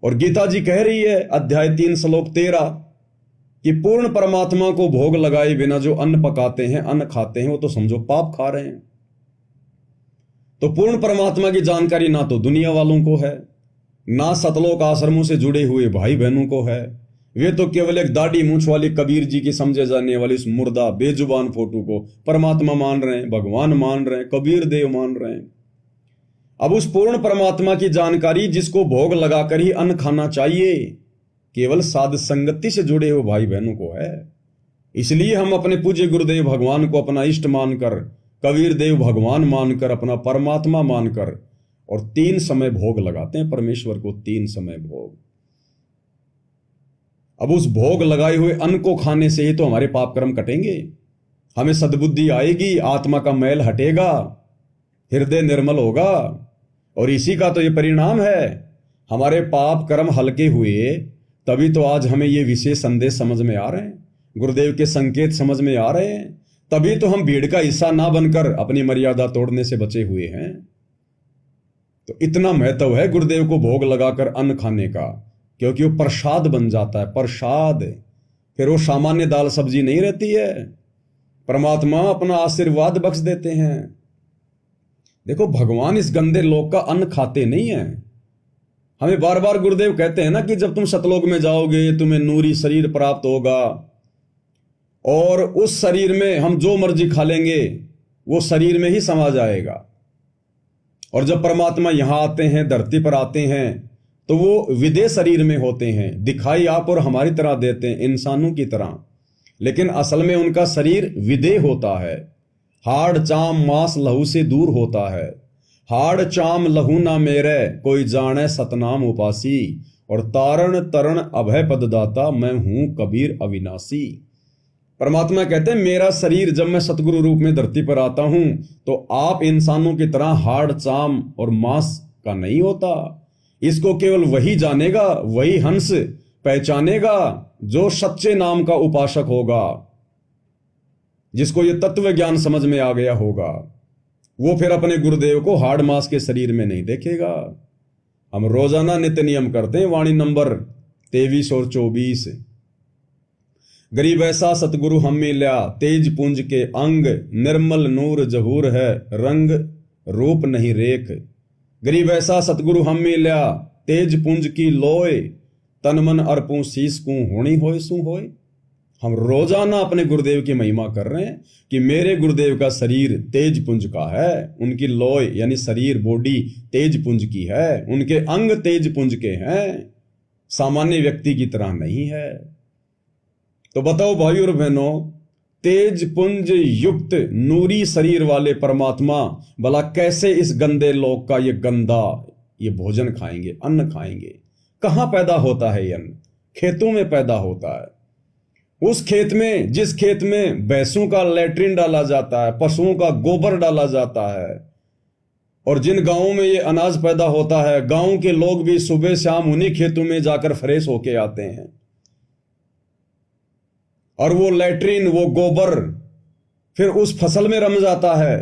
और गीता जी कह रही है अध्याय 3 श्लोक 13 कि पूर्ण परमात्मा को भोग लगाए बिना जो अन्न पकाते हैं, अन्न खाते हैं, वो तो समझो पाप खा रहे हैं। तो पूर्ण परमात्मा की जानकारी ना तो दुनिया वालों को है, ना सतलोक आश्रमों से जुड़े हुए भाई बहनों को है। वे तो केवल एक दाढ़ी मूंछ वाली कबीर जी की समझे जाने वाली इस मुर्दा बेजुबान फोटो को परमात्मा मान रहे हैं, भगवान मान रहे हैं, कबीर देव मान रहे हैं। अब उस पूर्ण परमात्मा की जानकारी जिसको भोग लगाकर ही अन्न खाना चाहिए, केवल साध संगति से जुड़े हुए भाई बहनों को है। इसलिए हम अपने पूज्य गुरुदेव भगवान को अपना इष्ट मानकर, कबीर देव भगवान मानकर, अपना परमात्मा मानकर और 3 समय भोग लगाते हैं परमेश्वर को, 3 समय भोग। अब उस भोग लगाए हुए अन्न को खाने से ही तो हमारे पाप कर्म कटेंगे, हमें सद्बुद्धि आएगी, आत्मा का मैल हटेगा, हृदय निर्मल होगा। और इसी का तो ये परिणाम है। हमारे पाप कर्म हल्के हुए तभी तो आज हमें ये विशेष संदेश समझ में आ रहे हैं, गुरुदेव के संकेत समझ में आ रहे हैं। तभी तो हम भीड़ का हिस्सा ना बनकर अपनी मर्यादा तोड़ने से बचे हुए हैं। तो इतना महत्व है गुरुदेव को भोग लगाकर अन्न खाने का, क्योंकि वो प्रसाद बन जाता है, प्रसाद। फिर वो सामान्य दाल सब्जी नहीं रहती है, परमात्मा अपना आशीर्वाद बख्श देते हैं। देखो, भगवान इस गंदे लोक का अन्न खाते नहीं है। हमें बार बार गुरुदेव कहते हैं ना कि जब तुम सतलोक में जाओगे तुम्हें नूरी शरीर प्राप्त होगा, और उस शरीर में हम जो मर्जी खा लेंगे वो शरीर में ही समा जाएगा। और जब परमात्मा यहां आते हैं, धरती पर आते हैं, तो वो विदेह शरीर में होते हैं, दिखाई आप और हमारी तरह देते हैं, इंसानों की तरह, लेकिन असल में उनका शरीर विदेह होता है। हाड़ चाम मांस लहू से दूर होता है। हाड़ चाम लहू ना मेरे कोई जाने सतनाम उपासी, और तारण तरण अभय पददाता मैं हूं कबीर अविनाशी। परमात्मा कहते हैं मेरा शरीर जब मैं सतगुरु रूप में धरती पर आता हूं तो आप इंसानों की तरह हाड़ चाम और मांस का नहीं होता। इसको केवल वही जानेगा, वही हंस पहचानेगा जो सच्चे नाम का उपासक होगा, जिसको ये तत्व ज्ञान समझ में आ गया होगा। वो फिर अपने गुरुदेव को हाड़ मांस के शरीर में नहीं देखेगा। हम रोजाना नित्य नियम करते हैं, वाणी नंबर 23 और 24। गरीब ऐसा सतगुरु हम मिल्या, तेज पुंज के अंग, निर्मल नूर जहूर है, रंग रूप नहीं रेख। गरीब ऐसा सतगुरु हम मिल्या, तेज पुंज की लोय, तन मन अर्पूं शीस कूं होनी होय सू होय। हम रोजाना अपने गुरुदेव की महिमा कर रहे हैं कि मेरे गुरुदेव का शरीर तेज पुंज का है, उनकी लोय यानी शरीर बॉडी तेज पुंज की है, उनके अंग तेज पुंज के हैं, सामान्य व्यक्ति की तरह नहीं है। तो बताओ भाई और बहनों, तेज पुंज युक्त नूरी शरीर वाले परमात्मा भला कैसे इस गंदे लोक का ये गंदा ये भोजन खाएंगे, अन्न खाएंगे? कहां पैदा होता है ये अन्न? खेतों में पैदा होता है। उस खेत में, जिस खेत में भैंसों का लैट्रिन डाला जाता है, पशुओं का गोबर डाला जाता है, और जिन गांवों में ये अनाज पैदा होता है, गांव के लोग भी सुबह शाम उन्हीं खेतों में जाकर फ्रेश होके आते हैं। और वो लैट्रिन, वो गोबर फिर उस फसल में रम जाता है,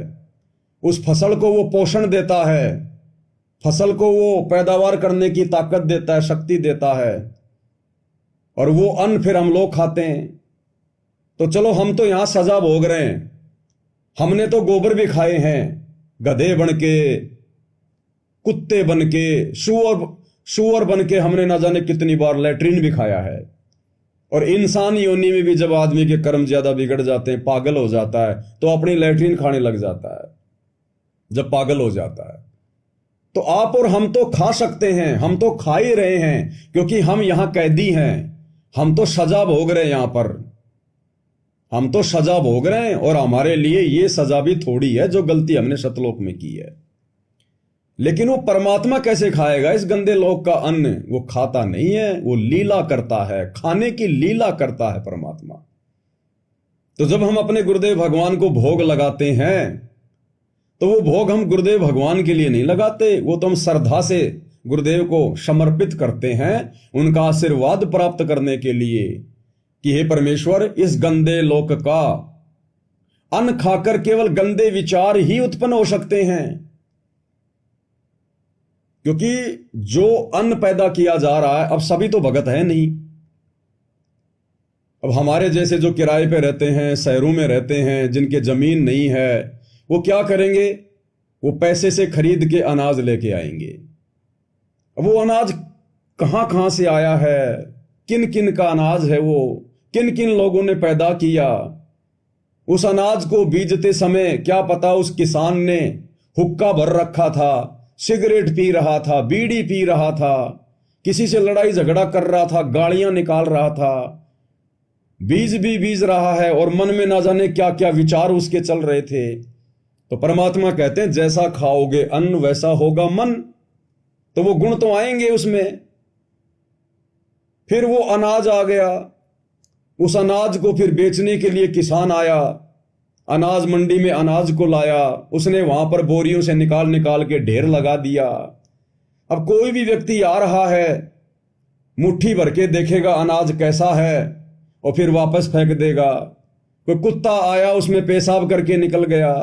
उस फसल को वो पोषण देता है, फसल को वो पैदावार करने की ताकत देता है, शक्ति देता है, और वो अन्न फिर हम लोग खाते हैं। तो चलो, हम तो यहां सजा भोग रहे हैं, हमने तो गोबर भी खाए हैं, गधे बन के, कुत्ते बन के, सुअर बन के हमने ना जाने कितनी बार लैट्रिन भी खाया है। और इंसान योनि में भी जब आदमी के कर्म ज्यादा बिगड़ जाते हैं, पागल हो जाता है, तो अपनी लैट्रिन खाने लग जाता है। जब पागल हो जाता है तो आप और हम तो खा सकते हैं, हम तो खा ही रहे हैं, क्योंकि हम यहां कैदी हैं, हम तो सजा भोग रहे हैं। यहां पर हम तो सजा भोग रहे हैं, और हमारे लिए ये सजा भी थोड़ी है जो गलती हमने सतलोक में की है। लेकिन वो परमात्मा कैसे खाएगा इस गंदे लोक का अन्न? वो खाता नहीं है, वो लीला करता है, खाने की लीला करता है परमात्मा। तो जब हम अपने गुरुदेव भगवान को भोग लगाते हैं तो वो भोग हम गुरुदेव भगवान के लिए नहीं लगाते, वो तो हम श्रद्धा से गुरुदेव को समर्पित करते हैं, उनका आशीर्वाद प्राप्त करने के लिए कि हे परमेश्वर, इस गंदे लोक का अन्न खाकर केवल गंदे विचार ही उत्पन्न हो सकते हैं। क्योंकि जो अन्न पैदा किया जा रहा है, अब सभी तो भगत है नहीं। अब हमारे जैसे जो किराए पे रहते हैं, शहरों में रहते हैं, जिनके जमीन नहीं है, वो क्या करेंगे? वो पैसे से खरीद के अनाज लेके आएंगे। अब वो अनाज कहां कहां से आया है, किन किन का अनाज है, वो किन किन लोगों ने पैदा किया? उस अनाज को बीजते समय क्या पता उस किसान ने हुक्का भर रखा था, सिगरेट पी रहा था, बीड़ी पी रहा था, किसी से लड़ाई झगड़ा कर रहा था, गालियां निकाल रहा था, बीज भी बीज रहा है, और मन में ना जाने क्या क्या विचार उसके चल रहे थे। तो परमात्मा कहते हैं जैसा खाओगे अन्न वैसा होगा मन। तो वो गुण तो आएंगे उसमें। फिर वो अनाज आ गया, उस अनाज को फिर बेचने के लिए किसान आया, अनाज मंडी में अनाज को लाया, उसने वहां पर बोरियों से निकाल निकाल के ढेर लगा दिया। अब कोई भी व्यक्ति आ रहा है, मुट्ठी भर के देखेगा अनाज कैसा है और फिर वापस फेंक देगा। कोई कुत्ता आया, उसमें पेशाब करके निकल गया,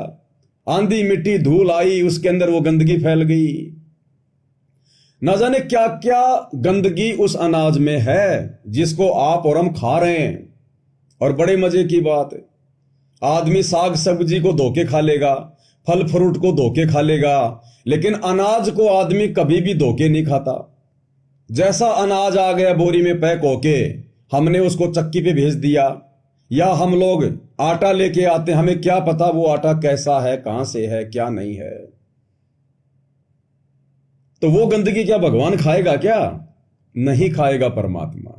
आंधी मिट्टी धूल आई, उसके अंदर वो गंदगी फैल गई। न जाने क्या क्या गंदगी उस अनाज में है जिसको आप और हम खा रहे हैं। और बड़े मजे की बात है, आदमी साग सब्जी को धोके खा लेगा, फल फ्रूट को धोके खा लेगा, लेकिन अनाज को आदमी कभी भी धोके नहीं खाता। जैसा अनाज आ गया बोरी में पैक होके, हमने उसको चक्की पे भेज दिया, या हम लोग आटा लेके आते, हमें क्या पता वो आटा कैसा है, कहां से है, क्या नहीं है। तो वो गंदगी क्या भगवान खाएगा? क्या नहीं खाएगा परमात्मा।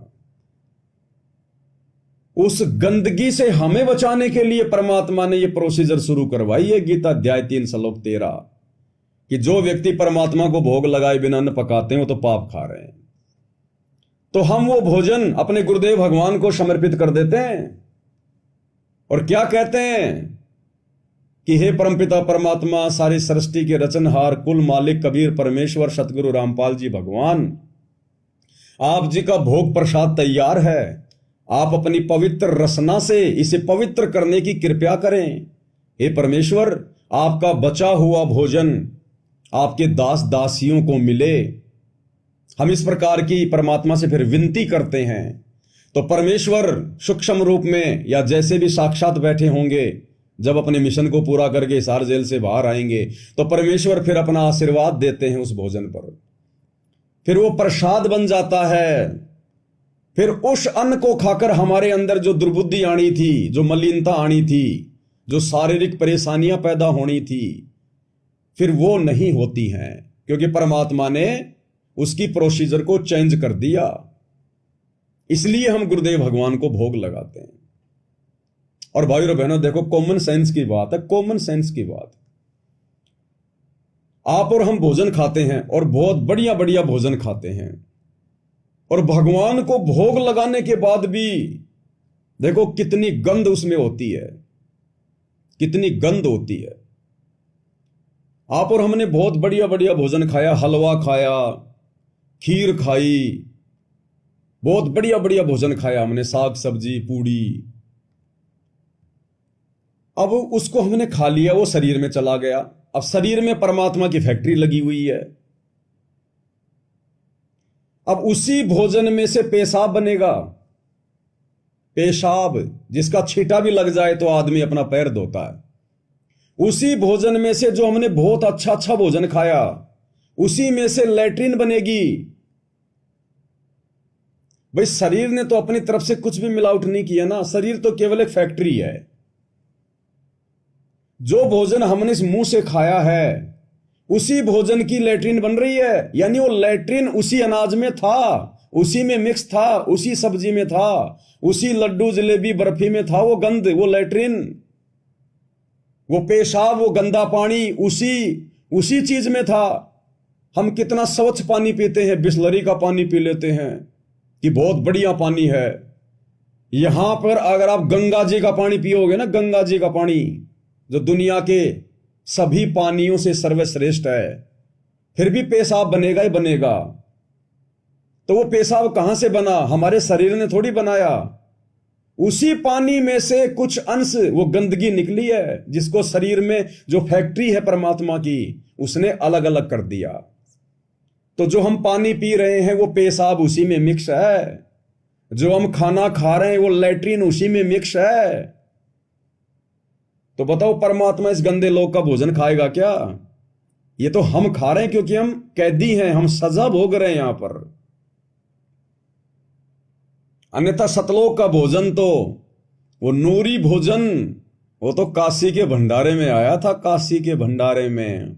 उस गंदगी से हमें बचाने के लिए परमात्मा ने यह प्रोसीजर शुरू करवाई है। गीता अध्याय 3 श्लोक 13 कि जो व्यक्ति परमात्मा को भोग लगाए बिना अन्न पकाते हैं वो तो पाप खा रहे हैं। तो हम वो भोजन अपने गुरुदेव भगवान को समर्पित कर देते हैं और क्या कहते हैं कि हे परमपिता परमात्मा, सारी सृष्टि के रचनहार, कुल मालिक कबीर परमेश्वर सतगुरु रामपाल जी भगवान, आप जी का भोग प्रसाद तैयार है, आप अपनी पवित्र रसना से इसे पवित्र करने की कृपा करें। हे परमेश्वर, आपका बचा हुआ भोजन आपके दास दासियों को मिले। हम इस प्रकार की परमात्मा से फिर विनती करते हैं। तो परमेश्वर सूक्ष्म रूप में या जैसे भी साक्षात बैठे होंगे, जब अपने मिशन को पूरा करके हिसार जेल से बाहर आएंगे, तो परमेश्वर फिर अपना आशीर्वाद देते हैं उस भोजन पर। फिर वो प्रसाद बन जाता है। फिर उस अन्न को खाकर हमारे अंदर जो दुर्बुद्धि आनी थी, जो मलिनता आनी थी, जो शारीरिक परेशानियां पैदा होनी थी, फिर वो नहीं होती हैं, क्योंकि परमात्मा ने उसकी प्रोसीजर को चेंज कर दिया। इसलिए हम गुरुदेव भगवान को भोग लगाते हैं। और भाइयों और बहनों, देखो कॉमन सेंस की बात है, कॉमन सेंस की बात। आप और हम भोजन खाते हैं और बहुत बढ़िया बढ़िया भोजन खाते हैं, और भगवान को भोग लगाने के बाद भी देखो कितनी गंध उसमें होती है, कितनी गंध होती है। आप और हमने बहुत बढ़िया बढ़िया भोजन खाया, हलवा खाया, खीर खाई, बहुत बढ़िया बढ़िया भोजन खाया हमने, साग सब्जी पूड़ी। अब उसको हमने खा लिया, वो शरीर में चला गया। अब शरीर में परमात्मा की फैक्ट्री लगी हुई है। अब उसी भोजन में से पेशाब बनेगा। पेशाब जिसका छींटा भी लग जाए तो आदमी अपना पैर धोता है। उसी भोजन में से जो हमने बहुत अच्छा अच्छा भोजन खाया, उसी में से लैट्रिन बनेगी। भाई शरीर ने तो अपनी तरफ से कुछ भी मिलावट नहीं किया ना, शरीर तो केवल एक फैक्ट्री है। जो भोजन हमने इस मुंह से खाया है, उसी भोजन की लैट्रिन बन रही है। यानी वो लैट्रिन उसी अनाज में था, उसी में मिक्स था, उसी सब्जी में था, उसी लड्डू जलेबी बर्फी में था वो गंध, वो लैट्रिन, वो पेशाब, वो गंदा पानी उसी चीज में था। हम कितना स्वच्छ पानी पीते हैं, बिस्लरी का पानी पी लेते हैं कि बहुत बढ़िया पानी है। यहां पर अगर आप गंगा जी का पानी पियोगे ना, गंगा जी का पानी जो दुनिया के सभी पानियों से सर्वश्रेष्ठ है, फिर भी पेशाब बनेगा ही बनेगा। तो वो पेशाब कहां से बना? हमारे शरीर ने थोड़ी बनाया। उसी पानी में से कुछ अंश वो गंदगी निकली है, जिसको शरीर में जो फैक्ट्री है परमात्मा की, उसने अलग अलग कर दिया। तो जो हम पानी पी रहे हैं वो पेशाब उसी में मिक्स है, जो हम खाना खा रहे हैं वो लैट्रिन उसी में मिक्स है। तो बताओ परमात्मा इस गंदे लोग का भोजन खाएगा क्या? ये तो हम खा रहे हैं क्योंकि हम कैदी हैं, हम सजा भोग रहे हैं यहां पर। अन्यथा सतलोक का भोजन तो वो नूरी भोजन, वो तो काशी के भंडारे में आया था, काशी के भंडारे में।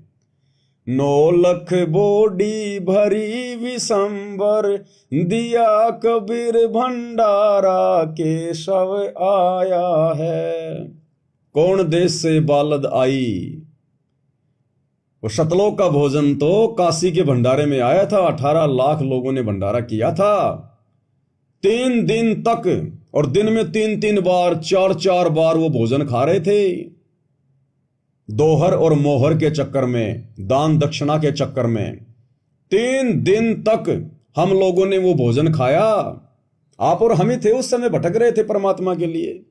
9 लाख बोडी भरी विशंबर, दिया कबीर भंडारा केशव आया है। कौन देश से बालद आई? वो सतलोक का भोजन तो काशी के भंडारे में आया था। 18 लाख लोगों ने भंडारा किया था 3 दिन तक, और दिन में 3-3 बार 4-4 बार वो भोजन खा रहे थे। दोहर और मोहर के चक्कर में, दान दक्षिणा के चक्कर में 3 दिन तक हम लोगों ने वो भोजन खाया। आप और हम ही थे उस समय भटक रहे थे परमात्मा के लिए।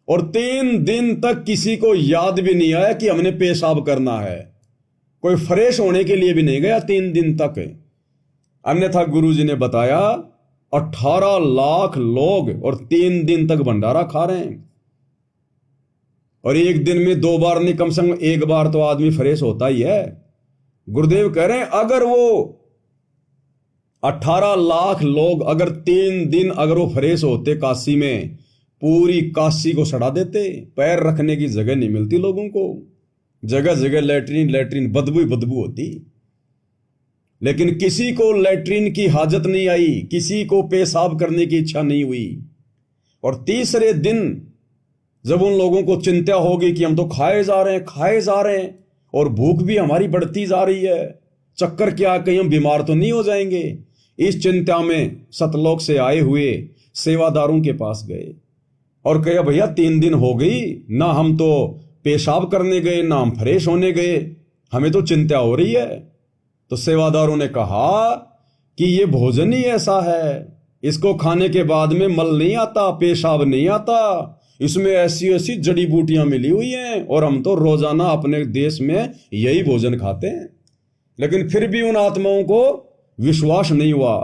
और 3 दिन तक किसी को याद भी नहीं आया कि हमने पेशाब करना है। कोई फ्रेश होने के लिए भी नहीं गया 3 दिन तक। अन्यथा गुरुजी ने बताया 18 लाख लोग और 3 दिन तक भंडारा खा रहे हैं। और एक दिन में 2 बार नहीं, कम से कम 1 बार तो आदमी फ्रेश होता ही है। गुरुदेव कह रहे हैं अगर वो 18 लाख लोग अगर 3 दिन अगर वो फ्रेश होते काशी में, पूरी काशी को सड़ा देते। पैर रखने की जगह नहीं मिलती लोगों को, जगह जगह लैट्रिन लैट्रिन, बदबू ही बदबू होती। लेकिन किसी को लैट्रिन की हाजत नहीं आई, किसी को पेशाब करने की इच्छा नहीं हुई। और तीसरे दिन जब उन लोगों को चिंता होगी कि हम तो खाए जा रहे हैं और भूख भी हमारी बढ़ती जा रही है, चक्कर क्या, कहीं हम बीमार तो नहीं हो जाएंगे, इस चिंता में सतलोक से आए हुए सेवादारों के पास गए और कहा भैया 3 दिन हो गई ना, हम तो पेशाब करने गए ना हम फ्रेश होने गए, हमें तो चिंता हो रही है। तो सेवादारों ने कहा कि ये भोजन ही ऐसा है, इसको खाने के बाद में मल नहीं आता, पेशाब नहीं आता, इसमें ऐसी ऐसी जड़ी बूटियां मिली हुई हैं और हम तो रोजाना अपने देश में यही भोजन खाते हैं। लेकिन फिर भी उन आत्माओं को विश्वास नहीं हुआ।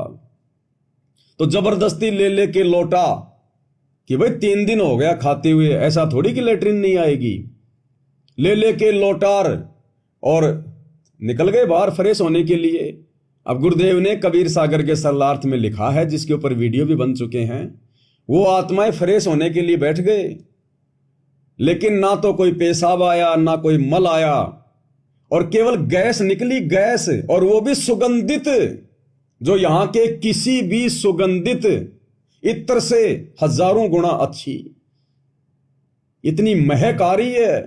तो जबरदस्ती ले लेके लौटा कि भाई 3 दिन हो गया खाते हुए, ऐसा थोड़ी कि लेटरिन नहीं आएगी। ले लेके लौटार और निकल गए बाहर फ्रेश होने के लिए। अब गुरुदेव ने कबीर सागर के सरलार्थ में लिखा है, जिसके ऊपर वीडियो भी बन चुके हैं, वो आत्माएं फ्रेश होने के लिए बैठ गए, लेकिन ना तो कोई पेशाब आया ना कोई मल आया, और केवल गैस निकली, गैस, और वो भी सुगंधित, जो यहां के किसी भी सुगंधित इत्र से 1000 गुना अच्छी। इतनी महक आ रही है।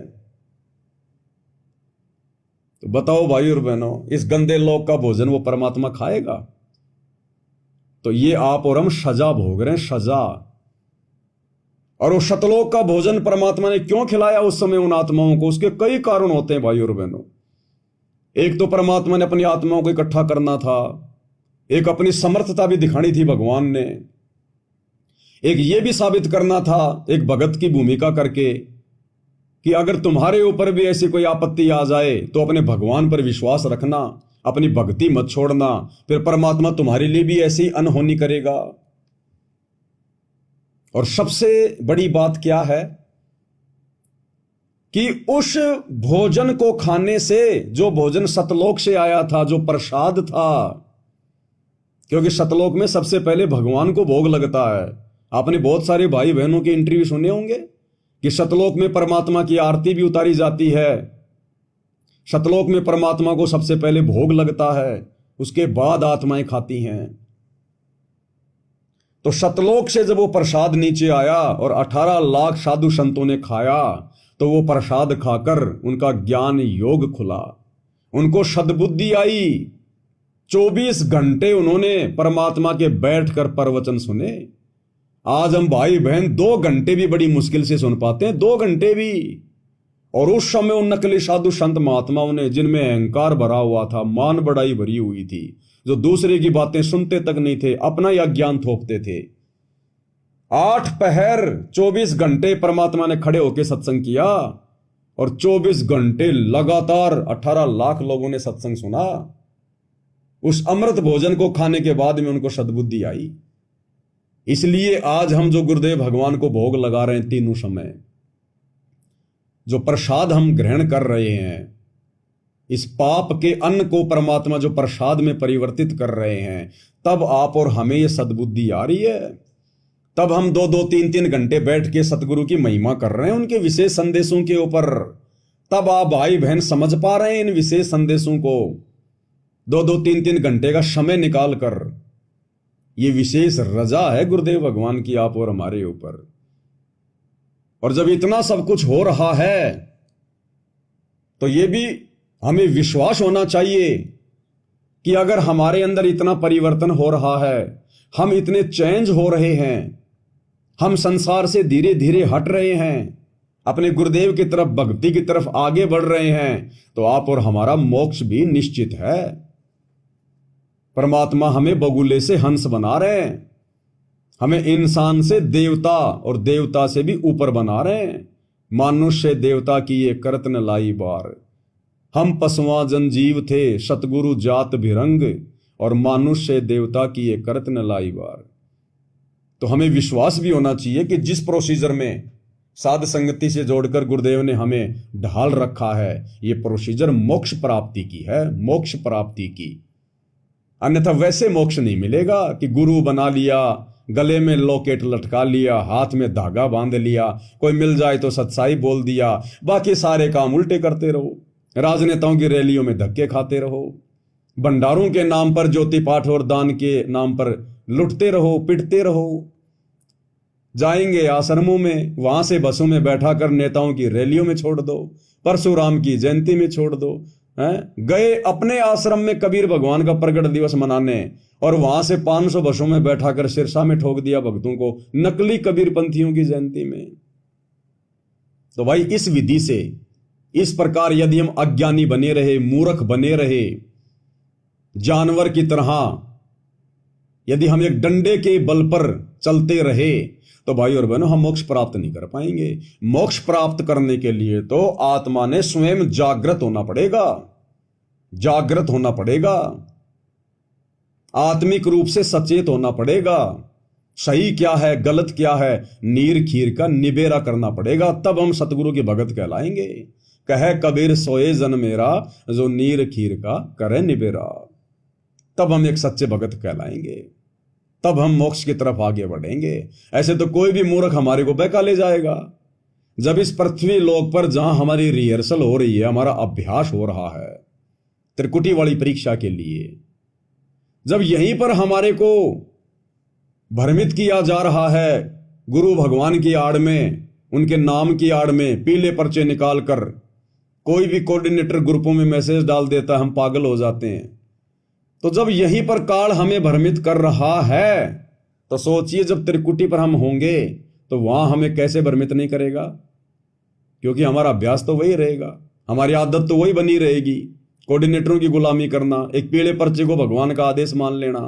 तो बताओ भाई और बहनों, इस गंदे लोक का भोजन वो परमात्मा खाएगा? तो ये आप और हम सजा भोग रहे हैं, सजा। और वो शतलोक का भोजन परमात्मा ने क्यों खिलाया उस समय उन आत्माओं को? उसके कई कारण होते हैं भाई और बहनों। एक तो परमात्मा ने अपनी आत्माओं को इकट्ठा करना था, एक अपनी समर्थता भी दिखानी थी भगवान ने, एक ये भी साबित करना था एक भगत की भूमिका करके कि अगर तुम्हारे ऊपर भी ऐसी कोई आपत्ति आ जाए तो अपने भगवान पर विश्वास रखना, अपनी भक्ति मत छोड़ना, फिर परमात्मा तुम्हारे लिए भी ऐसी अनहोनी करेगा। और सबसे बड़ी बात क्या है कि उस भोजन को खाने से, जो भोजन सतलोक से आया था, जो प्रसाद था, क्योंकि सतलोक में सबसे पहले भगवान को भोग लगता है। आपने बहुत सारे भाई बहनों के इंटरव्यू सुने होंगे कि सतलोक में परमात्मा की आरती भी उतारी जाती है, सतलोक में परमात्मा को सबसे पहले भोग लगता है, उसके बाद आत्माएं खाती हैं। तो सतलोक से जब वो प्रसाद नीचे आया और 18 लाख साधु संतों ने खाया, तो वो प्रसाद खाकर उनका ज्ञान योग खुला, उनको सद्बुद्धि आई। 24 घंटे उन्होंने परमात्मा के बैठकर प्रवचन सुने। आज हम भाई बहन 2 घंटे भी बड़ी मुश्किल से सुन पाते हैं, 2 घंटे भी। और उस समय उन नकली साधु संत महात्माओं ने, जिनमें अहंकार भरा हुआ था, मान बढ़ाई भरी हुई थी, जो दूसरे की बातें सुनते तक नहीं थे, अपना ही अज्ञान थोपते थे, 8 पहर 24 घंटे परमात्मा ने खड़े होकर सत्संग किया। और 24 घंटे लगातार 18 लाख लोगों ने सत्संग सुना। उस अमृत भोजन को खाने के बाद में उनको सद्बुद्धि आई। इसलिए आज हम जो गुरुदेव भगवान को भोग लगा रहे हैं तीनों समय, जो प्रसाद हम ग्रहण कर रहे हैं, इस पाप के अन्न को परमात्मा जो प्रसाद में परिवर्तित कर रहे हैं, तब आप और हमें ये सद्बुद्धि आ रही है। तब हम 2-2, 3-3 घंटे बैठ के सतगुरु की महिमा कर रहे हैं उनके विशेष संदेशों के ऊपर। तब आप भाई बहन समझ पा रहे हैं इन विशेष संदेशों को। 2-2, 3-3 घंटे का समय निकाल कर, ये विशेष रजा है गुरुदेव भगवान की आप और हमारे ऊपर। और जब इतना सब कुछ हो रहा है तो ये भी हमें विश्वास होना चाहिए कि अगर हमारे अंदर इतना परिवर्तन हो रहा है, हम इतने चेंज हो रहे हैं, हम संसार से धीरे धीरे हट रहे हैं, अपने गुरुदेव की तरफ, भक्ति की तरफ आगे बढ़ रहे हैं, तो आप और हमारा मोक्ष भी निश्चित है। परमात्मा हमें बगुले से हंस बना रहे हैं, हमें इंसान से देवता और देवता से भी ऊपर बना रहे हैं। मानुष्य देवता की ये करत न लाई बार, हम पशुआ जनजीव थे सतगुरु जात भिरंग, और मानुष्य देवता की ये करत न लाई बार। तो हमें विश्वास भी होना चाहिए कि जिस प्रोसीजर में साध संगति से जोड़कर गुरुदेव ने हमें ढाल रखा है, ये प्रोसीजर मोक्ष प्राप्ति की है, मोक्ष प्राप्ति की। अन्यथा वैसे मोक्ष नहीं मिलेगा कि गुरु बना लिया, गले में लॉकेट लटका लिया, हाथ में धागा बांध लिया, कोई मिल जाए तो सच्चाई बोल दिया, बाकी सारे काम उल्टे करते रहो, राजनेताओं की रैलियों में धक्के खाते रहो, भंडारों के नाम पर, ज्योति पाठ और दान के नाम पर लुटते रहो, पिटते रहो। जाएंगे आश्रमों में, वहां से बसों में बैठा कर नेताओं की रैलियों में छोड़ दो, परशुराम की जयंती में छोड़ दो। गए अपने आश्रम में कबीर भगवान का प्रगट दिवस मनाने, और वहां से 500 बसों में बैठाकर सिरसा में ठोक दिया भक्तों को नकली कबीर पंथियों की जयंती में। तो भाई इस विधि से, इस प्रकार यदि हम अज्ञानी बने रहे, मूर्ख बने रहे, जानवर की तरह यदि हम एक डंडे के बल पर चलते रहे, तो भाई और बहनों हम मोक्ष प्राप्त नहीं कर पाएंगे। मोक्ष प्राप्त करने के लिए तो आत्मा ने स्वयं जागृत होना पड़ेगा, जागृत होना पड़ेगा, आत्मिक रूप से सचेत होना पड़ेगा। सही क्या है, गलत क्या है, नीर खीर का निबेरा करना पड़ेगा, तब हम सतगुरु के भगत कहलाएंगे। कहे कबीर सोए जन मेरा, जो नीर खीर का करे निबेरा, तब हम एक सच्चे भगत कहलाएंगे, तब हम मोक्ष की तरफ आगे बढ़ेंगे। ऐसे तो कोई भी मूर्ख हमारे को बहका ले जाएगा। जब इस पृथ्वी लोक पर जहां हमारी रिहर्सल हो रही है, हमारा अभ्यास हो रहा है त्रिकुटी वाली परीक्षा के लिए, जब यहीं पर हमारे को भ्रमित किया जा रहा है, गुरु भगवान की आड़ में, उनके नाम की आड़ में पीले पर्चे निकाल कर कोई भी कोऑर्डिनेटर ग्रुपों में मैसेज डाल देता, हम पागल हो जाते हैं। तो जब यहीं पर काल हमें भ्रमित कर रहा है, तो सोचिए जब त्रिकुटी पर हम होंगे तो वहां हमें कैसे भ्रमित नहीं करेगा, क्योंकि हमारा अभ्यास तो वही रहेगा, हमारी आदत तो वही बनी रहेगी, कोऑर्डिनेटरों की गुलामी करना, एक पीले पर्चे को भगवान का आदेश मान लेना,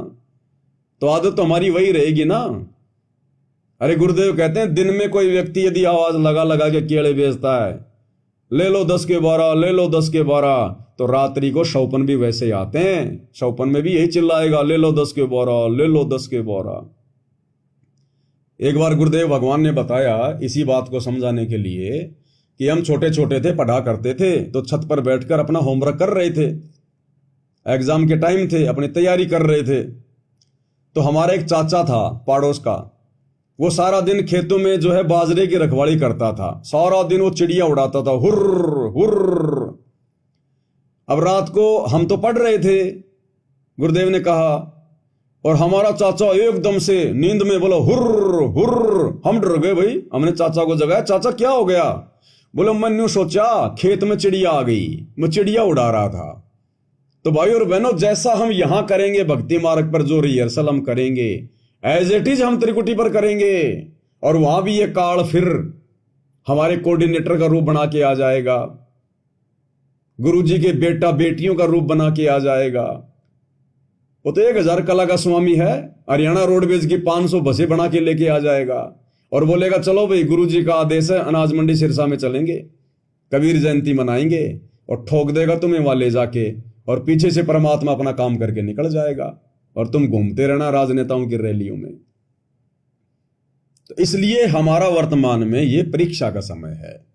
तो आदत तो हमारी वही रहेगी ना। अरे गुरुदेव कहते हैं, दिन में कोई व्यक्ति यदि आवाज लगा लगा के केले बेचता है, ले लो 10 के 12, ले लो 10 के 12, तो रात्रि को शौपन भी वैसे ही आते हैं, शौपन में भी यही चिल्लाएगा, ले लो 10 के 12, ले लो 10 के 12। एक बार गुरुदेव भगवान ने बताया इसी बात को समझाने के लिए कि हम छोटे छोटे थे, पढ़ा करते थे, तो छत पर बैठकर अपना होमवर्क कर रहे थे, एग्जाम के टाइम थे, अपनी तैयारी कर रहे थे। तो हमारा एक चाचा था पड़ोस का, वो सारा दिन खेतों में जो है बाजरे की रखवाली करता था, सारा दिन वो चिड़िया उड़ाता था, हुर्र हुर्र। अब रात को हम तो पढ़ रहे थे, गुरुदेव ने कहा, और हमारा चाचा एकदम से नींद में बोला हुर्र हुर्र। हम डर गए भाई, हमने चाचा को जगाया, चाचा क्या हो गया? बोले मैंने सोचा खेत में चिड़िया आ गई, मैं चिड़िया उड़ा रहा था। तो भाई और बहनों, जैसा हम यहां करेंगे भक्ति मार्ग पर, जो रिहर्सल हम करेंगे, एज इट इज हम त्रिकुटी पर करेंगे, और वहां भी ये काल फिर हमारे कोऑर्डिनेटर का रूप बना के आ जाएगा, गुरुजी के बेटा बेटियों का रूप बना के आ जाएगा। वो तो 1000 कला का स्वामी है, हरियाणा रोडवेज की 500 बसें बना के लेके आ जाएगा और बोलेगा चलो भाई गुरुजी का आदेश है, अनाज मंडी सिरसा में चलेंगे, कबीर जयंती मनाएंगे, और ठोक देगा तुम्हें वहां ले जाके, और पीछे से परमात्मा अपना काम करके निकल जाएगा और तुम घूमते रहना राजनेताओं की रैलियों में। तो इसलिए हमारा वर्तमान में ये परीक्षा का समय है।